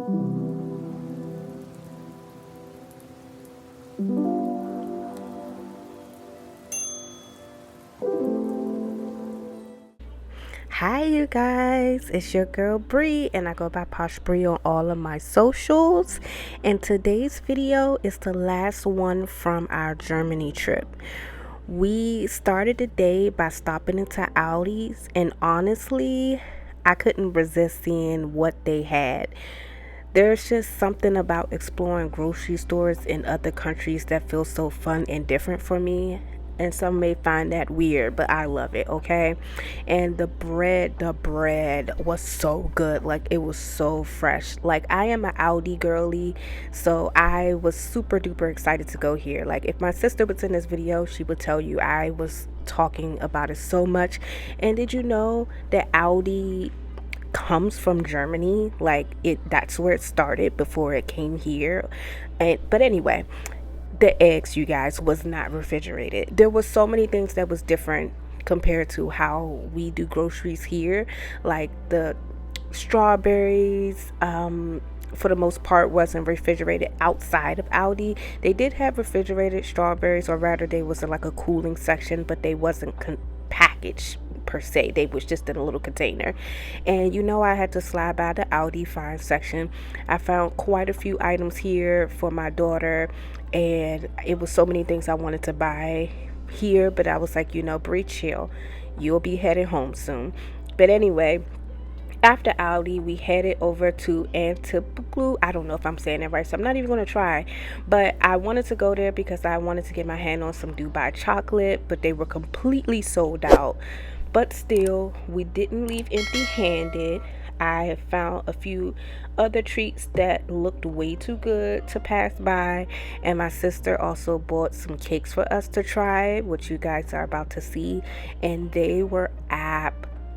Hi, you guys. It's your girl Bree, and I go by Posh Bree on all of my socials. And today's video is the last one from our Germany trip. We started the day by stopping into Aldi's, and honestly, I couldn't resist seeing what they had. There's just something about exploring grocery stores in other countries that feels so fun and different for me. And some may find that weird, but I love it, okay? And the bread was so good. Like, it was so fresh. Like, I am an Aldi girly, so I was super duper excited to go here. Like, if my sister was in this video, she would tell you I was talking about it so much. And did you know that Aldi comes from Germany? Like, that's where it started before it came here. And but anyway, the eggs, you guys, was not refrigerated. There was so many things that was different compared to how we do groceries here. Like the strawberries, for the most part wasn't refrigerated outside of Aldi. They did have refrigerated strawberries, or rather they was in like a cooling section, but they wasn't packaged per se. They was just in a little container. And I had to slide by the Aldi fine section. I found quite a few items here for my daughter, and it was so many things I wanted to buy here, but I was like, Bree, chill, you'll be headed home soon. But anyway, after Aldi, we headed over to Anteplioglu. I don't know if I'm saying it right, so I'm not even going to try. But I wanted to go there because I wanted to get my hand on some Dubai chocolate, but they were completely sold out. But still, we didn't leave empty handed. I found a few other treats that looked way too good to pass by. And my sister also bought some cakes for us to try, which you guys are about to see. And they were absolutely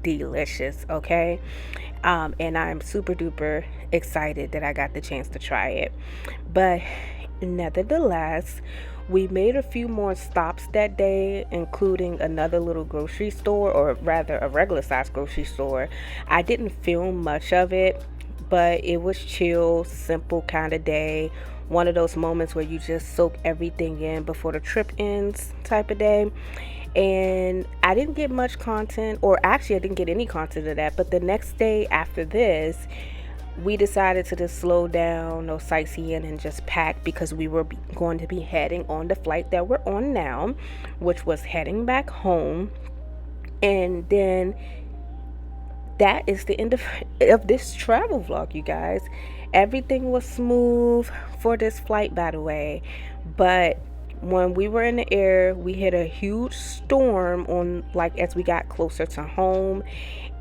delicious, okay? And I'm super duper excited that I got the chance to try it. But nevertheless, we made a few more stops that day, including another little grocery store, or rather a regular sized grocery store. I didn't film much of it, but it was chill, simple kind of day. One of those moments where you just soak everything in before the trip ends type of day. And I didn't get much content, or actually I didn't get any content of that. But the next day after this, we decided to just slow down, no sightseeing, and just pack, because we were going to be heading on the flight that we're on now, which was heading back home. And then that is the end of this travel vlog, you guys. Everything was smooth for this flight, by the way, but when we were in the air, we hit a huge storm on, like, as we got closer to home,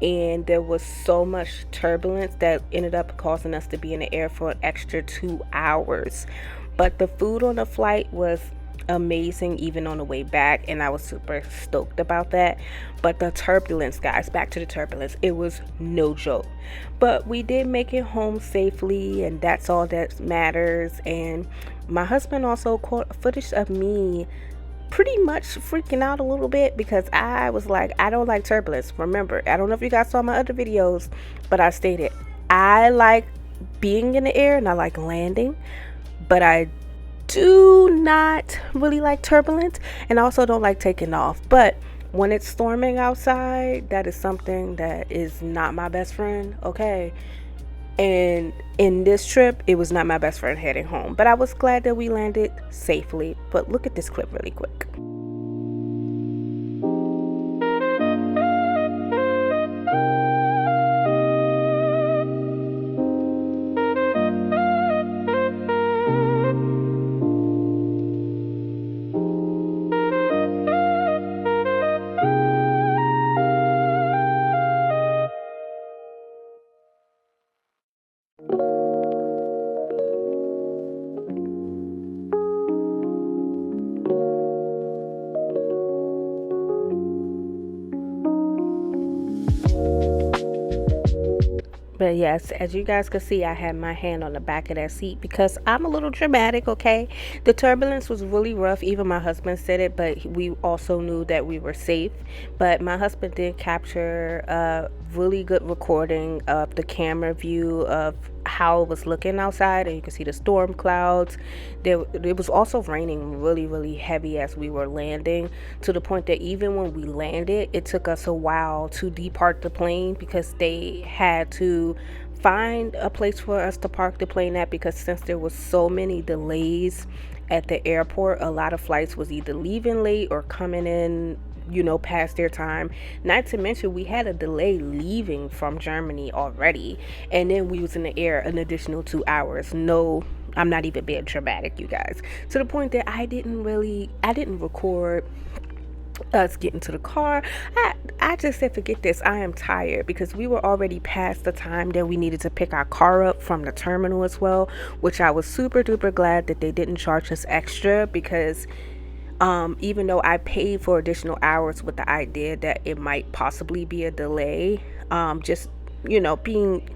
and there was so much turbulence that ended up causing us to be in the air for an extra 2 hours. But the food on the flight was amazing even on the way back, and I was super stoked about that. But the turbulence, guys, back to the turbulence, it was no joke. But we did make it home safely, and that's all that matters. And my husband also caught footage of me pretty much freaking out a little bit, because I was like, I don't like turbulence. Remember, I don't know if you guys saw my other videos, but I stated I like being in the air and I like landing, but I do not really like turbulence, and I also don't like taking off. But when it's storming outside, that is something that is not my best friend, okay? And in this trip, it was not my best friend heading home, but I was glad that we landed safely. But look at this clip really quick. But yes, as you guys can see, I had my hand on the back of that seat because I'm a little dramatic, okay? The turbulence was really rough. Even my husband said it, but we also knew that we were safe. But my husband did capture a really good recording of the camera view of how it was looking outside, and you can see the storm clouds. It was also raining really, really heavy as we were landing, to the point that even when we landed, it took us a while to depart the plane because they had to find a place for us to park the plane at, because since there was so many delays at the airport, a lot of flights was either leaving late or coming in, past their time. Not to mention we had a delay leaving from Germany already, and then we was in the air an additional 2 hours. No, I'm not even being dramatic, you guys, to the point that I didn't record us getting to the car. I just said, forget this, I am tired, because we were already past the time that we needed to pick our car up from the terminal as well, which I was super duper glad that they didn't charge us extra, because even though I paid for additional hours with the idea that it might possibly be a delay, just being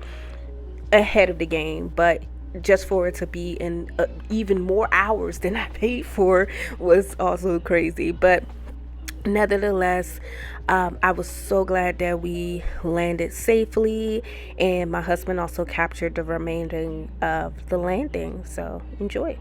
ahead of the game, but just for it to be in even more hours than I paid for was also crazy. But nevertheless, I was so glad that we landed safely, and my husband also captured the remaining of the landing. So enjoy.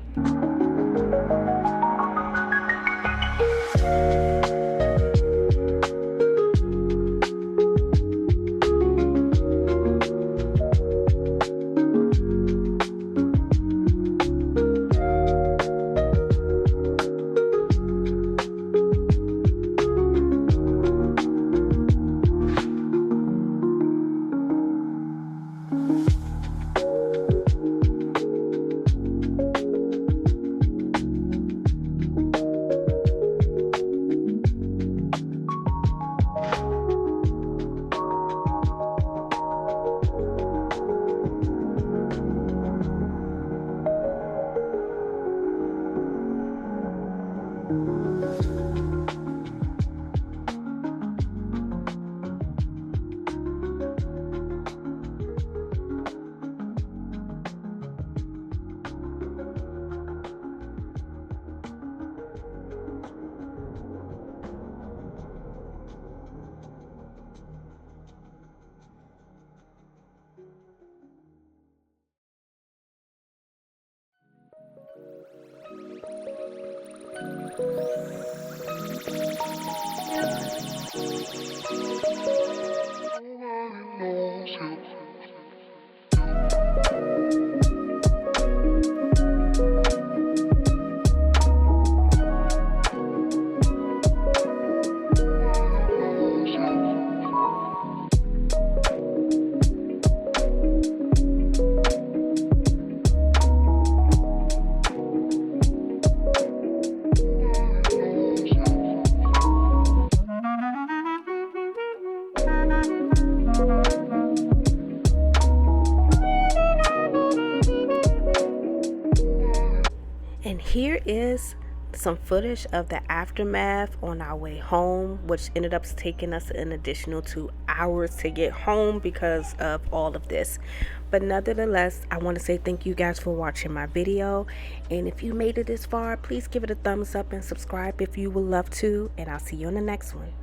And here is some footage of the aftermath on our way home, which ended up taking us an additional 2 hours to get home because of all of this. But nevertheless, I want to say thank you guys for watching my video. And if you made it this far, please give it a thumbs up and subscribe if you would love to. And I'll see you on the next one.